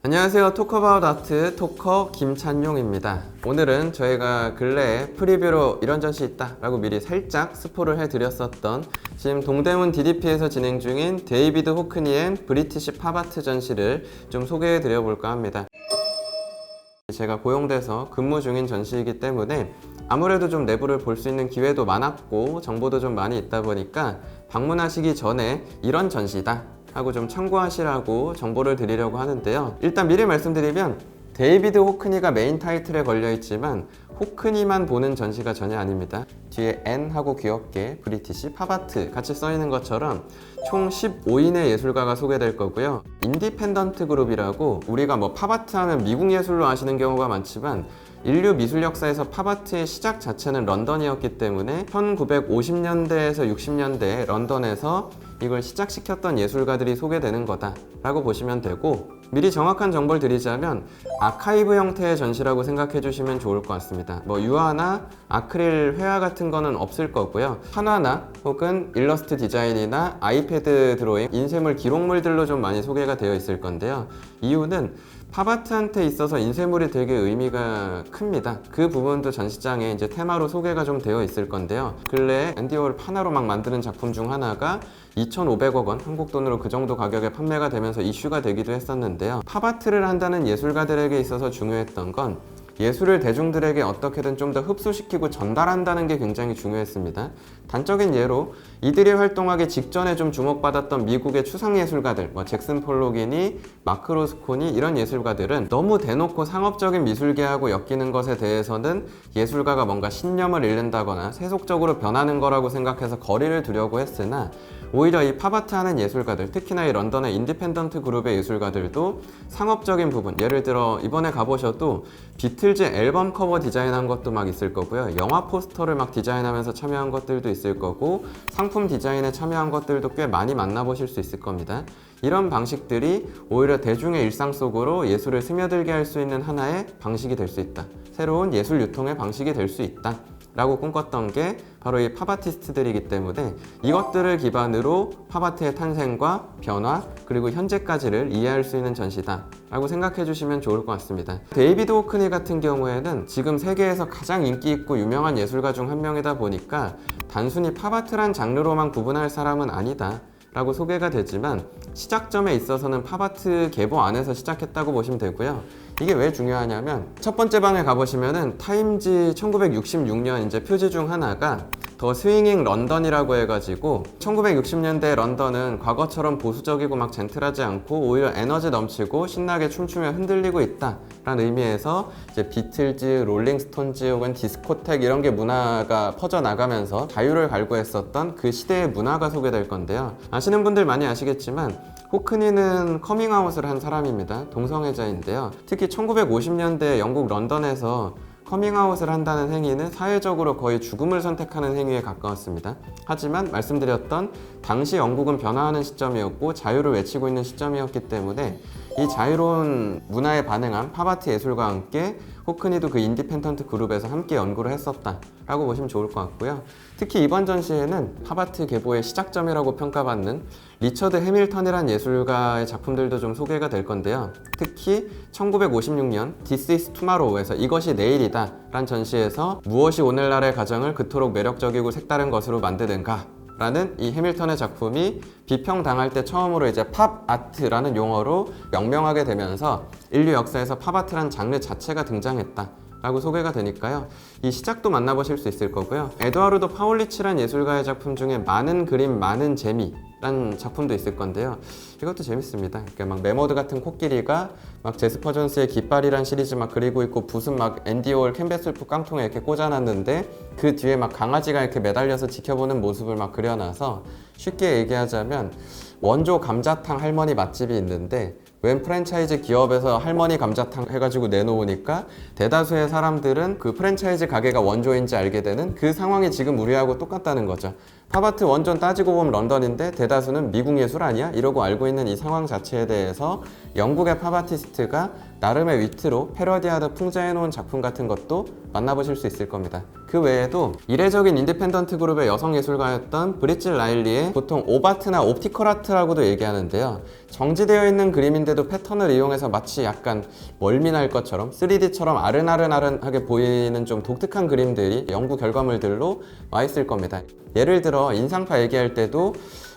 안녕하세요. 토커바웃 아트 토커 김찬용입니다. 오늘은 저희가 근래에 프리뷰로 이런 전시 있다 라고 미리 살짝 스포를 해드렸었던 지금 동대문 DDP에서 진행 중인 데이비드 호크니 앤 브리티시 팝아트 전시를 좀 소개해 드려 볼까 합니다. 제가 고용돼서 근무 중인 전시이기 때문에 아무래도 좀 내부를 볼 수 있는 기회도 많았고 정보도 좀 많이 있다 보니까 방문하시기 전에 이런 전시다 하고 좀 참고하시라고 정보를 드리려고 하는데요. 일단 미리 말씀드리면 데이비드 호크니가 메인 타이틀에 걸려 있지만 호크니만 보는 전시가 전혀 아닙니다. 뒤에 N 하고 귀엽게 브리티시 팝아트 같이 써 있는 것처럼 총 15인의 예술가가 소개될 거고요. 인디펜던트 그룹이라고 우리가 뭐 팝아트 하면 미국 예술로 아시는 경우가 많지만 인류 미술 역사에서 팝아트의 시작 자체는 런던이었기 때문에 1950년대에서 60년대 런던에서 이걸 시작시켰던 예술가들이 소개되는 거다 라고 보시면 되고, 미리 정확한 정보를 드리자면 아카이브 형태의 전시라고 생각해 주시면 좋을 것 같습니다. 뭐 유화나 아크릴 회화 같은 거는 없을 거고요. 한화나 혹은 일러스트 디자인이나 아이패드 드로잉, 인쇄물 기록물들로 좀 많이 소개가 되어 있을 건데요. 이유는 팝아트한테 있어서 인쇄물이 되게 의미가 큽니다. 그 부분도 전시장에 이제 테마로 소개가 좀 되어 있을 건데요. 근래에 앤디 워홀 하나로 막 만드는 작품 중 하나가 2,500억 원, 한국 돈으로 그 정도 가격에 판매가 되면서 이슈가 되기도 했었는데요. 팝아트를 한다는 예술가들에게 있어서 중요했던 건 예술을 대중들에게 어떻게든 좀 더 흡수시키고 전달한다는 게 굉장히 중요했습니다. 단적인 예로 이들이 활동하기 직전에 좀 주목받았던 미국의 추상예술가들, 뭐 잭슨 폴록이니 마크 로스코니 이런 예술가들은 너무 대놓고 상업적인 미술계하고 엮이는 것에 대해서는 예술가가 뭔가 신념을 잃는다거나 세속적으로 변하는 거라고 생각해서 거리를 두려고 했으나, 오히려 이 팝아트 하는 예술가들, 특히나 이 런던의 인디펜던트 그룹의 예술가들도 상업적인 부분, 예를 들어 이번에 가보셔도 비틀즈 앨범 커버 디자인한 것도 막 있을 거고요. 영화 포스터를 막 디자인하면서 참여한 것들도 있을 거고, 상품 디자인에 참여한 것들도 꽤 많이 만나보실 수 있을 겁니다. 이런 방식들이 오히려 대중의 일상 속으로 예술을 스며들게 할 수 있는 하나의 방식이 될 수 있다. 새로운 예술 유통의 방식이 될 수 있다 라고 꿈꿨던 게 바로 이 팝아티스트들이기 때문에 이것들을 기반으로 팝아트의 탄생과 변화, 그리고 현재까지를 이해할 수 있는 전시다 라고 생각해 주시면 좋을 것 같습니다. 데이비드 호크니 같은 경우에는 지금 세계에서 가장 인기 있고 유명한 예술가 중 한 명이다 보니까 단순히 팝아트란 장르로만 구분할 사람은 아니다 라고 소개가 되지만, 시작점에 있어서는 팝아트 계보 안에서 시작했다고 보시면 되고요. 이게 왜 중요하냐면 첫 번째 방에 가보시면은 타임지 1966년 이제 표지 중 하나가 더 스윙잉 런던이라고 해가지고 1960년대 런던은 과거처럼 보수적이고 막 젠틀하지 않고 오히려 에너지 넘치고 신나게 춤추며 흔들리고 있다 라는 의미에서 이제 비틀즈, 롤링스톤즈 혹은 디스코텍 이런 게 문화가 퍼져나가면서 자유를 갈구했었던 그 시대의 문화가 소개될 건데요. 아시는 분들 많이 아시겠지만 호크니는 커밍아웃을 한 사람입니다. 동성애자인데요. 특히 1950년대 영국 런던에서 커밍아웃을 한다는 행위는 사회적으로 거의 죽음을 선택하는 행위에 가까웠습니다. 하지만 말씀드렸던 당시 영국은 변화하는 시점이었고 자유를 외치고 있는 시점이었기 때문에 이 자유로운 문화에 반응한 팝아트 예술과 함께 호크니도 그 인디펜던트 그룹에서 함께 연구를 했었다 라고 보시면 좋을 것 같고요. 특히 이번 전시에는 팝아트 계보의 시작점이라고 평가받는 리처드 해밀턴이란 예술가의 작품들도 좀 소개가 될 건데요. 특히 1956년 This is Tomorrow에서 이것이 내일이다 란 전시에서 무엇이 오늘날의 가정을 그토록 매력적이고 색다른 것으로 만드는가 라는 이 해밀턴의 작품이 비평당할 때 처음으로 이제 팝아트라는 용어로 명명하게 되면서 인류 역사에서 팝아트란 장르 자체가 등장했다 라고 소개가 되니까요. 이 시작도 만나보실 수 있을 거고요. 에드와르도 파올리치란 예술가의 작품 중에 많은 그림, 많은 재미 라는 작품도 있을 건데요. 이것도 재밌습니다. 그러니까 막 메모드 같은 코끼리가 막 제스퍼 존스의 깃발이란 시리즈 막 그리고 있고 붓은 막 앤디 워홀 캔버스풀 깡통에 이렇게 꽂아놨는데 그 뒤에 막 강아지가 이렇게 매달려서 지켜보는 모습을 막 그려놔서, 쉽게 얘기하자면 원조 감자탕 할머니 맛집이 있는데 웬 프랜차이즈 기업에서 할머니 감자탕 해가지고 내놓으니까 대다수의 사람들은 그 프랜차이즈 가게가 원조인지 알게 되는 그 상황이 지금 우리하고 똑같다는 거죠. 팝아트 원전 따지고 보면 런던인데 대다수는 미국 예술 아니야? 이러고 알고 있는 이 상황 자체에 대해서 영국의 팝아티스트가 나름의 위트로 패러디하듯 풍자해놓은 작품 같은 것도 만나보실 수 있을 겁니다. 그 외에도 이례적인 인디펜던트 그룹의 여성 예술가였던 브릿질 라일리의 보통 옵아트나 옵티컬 아트라고도 얘기하는데요. 정지되어 있는 그림인데도 패턴을 이용해서 마치 약간 멀미날 것처럼 3D처럼 아른아른하게 보이는 좀 독특한 그림들이 연구 결과물들로 와 있을 겁니다. 예를 들어 인상파 얘기할 때도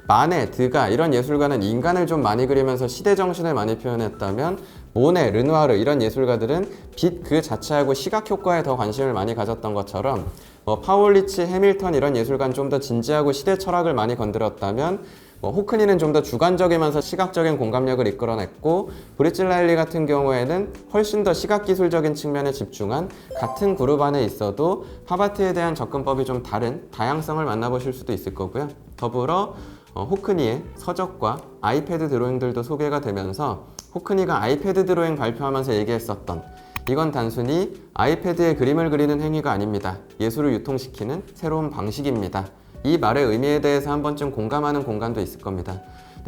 마네, 드가 이런 예술가는 인간을 좀 많이 그리면서 시대 정신을 많이 표현했다면 모네, 르누아르 이런 예술가들은 빛 그 자체하고 시각 효과에 더 관심을 많이 가졌던 것처럼 파울리치, 해밀턴 이런 예술가는 좀 더 진지하고 시대 철학을 많이 건드렸다면 호크니는 좀 더 주관적이면서 시각적인 공감력을 이끌어냈고 브릿질 라일리 같은 경우에는 훨씬 더 시각기술적인 측면에 집중한 같은 그룹 안에 있어도 팝아트에 대한 접근법이 좀 다른 다양성을 만나보실 수도 있을 거고요. 더불어 호크니의 서적과 아이패드 드로잉들도 소개가 되면서 호크니가 아이패드 드로잉 발표하면서 얘기했었던 이건 단순히 아이패드에 그림을 그리는 행위가 아닙니다. 예술을 유통시키는 새로운 방식입니다. 이 말의 의미에 대해서 한 번쯤 공감하는 공간도 있을 겁니다.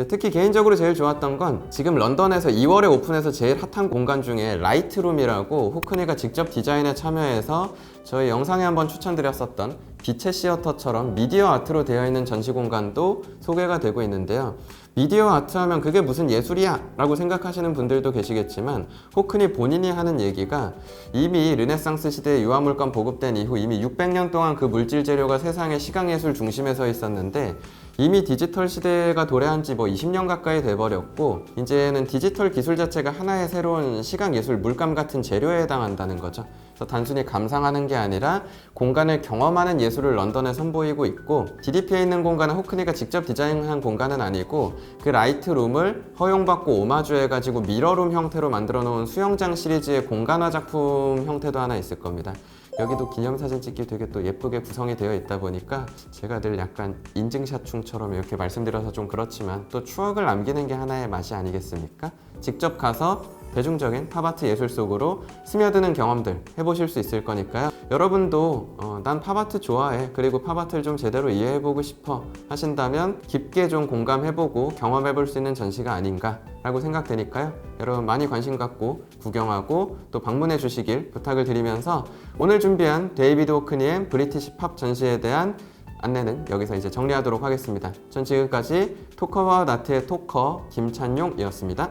특히 개인적으로 제일 좋았던 건 지금 런던에서 2월에 오픈해서 제일 핫한 공간 중에 라이트룸이라고 호크니가 직접 디자인에 참여해서 저희 영상에 한번 추천드렸었던 빛의 시어터처럼 미디어 아트로 되어 있는 전시 공간도 소개가 되고 있는데요. 미디어 아트 하면 그게 무슨 예술이야? 라고 생각하시는 분들도 계시겠지만 호크니 본인이 하는 얘기가 이미 르네상스 시대에 유화물감 보급된 이후 이미 600년 동안 그 물질 재료가 세상의 시각예술 중심에 서 있었는데 이미 디지털 시대가 도래한 지 20년 가까이 돼버렸고 이제는 디지털 기술 자체가 하나의 새로운 시각예술 물감 같은 재료에 해당한다는 거죠. 그래서 단순히 감상하는 게 아니라 공간을 경험하는 예술을 런던에 선보이고 있고 DDP에 있는 공간은 호크니가 직접 디자인한 공간은 아니고 그 라이트룸을 허용받고 오마주해가지고 미러룸 형태로 만들어 놓은 수영장 시리즈의 공간화 작품 형태도 하나 있을 겁니다. 여기도 기념사진 찍기 되게 또 예쁘게 구성이 되어 있다 보니까 제가 늘 약간 인증샷충처럼 이렇게 말씀드려서 좀 그렇지만 또 추억을 남기는 게 하나의 맛이 아니겠습니까? 직접 가서 대중적인 팝아트 예술 속으로 스며드는 경험들 해보실 수 있을 거니까요. 여러분도 난 팝아트 좋아해 그리고 팝아트를 좀 제대로 이해해보고 싶어 하신다면 깊게 좀 공감해보고 경험해볼 수 있는 전시가 아닌가 라고 생각되니까요. 여러분 많이 관심 갖고 구경하고 또 방문해 주시길 부탁을 드리면서 오늘 준비한 데이비드 호크니의 브리티시 팝 전시에 대한 안내는 여기서 이제 정리하도록 하겠습니다. 전 지금까지 토커와 나트의 토커 김찬용이었습니다.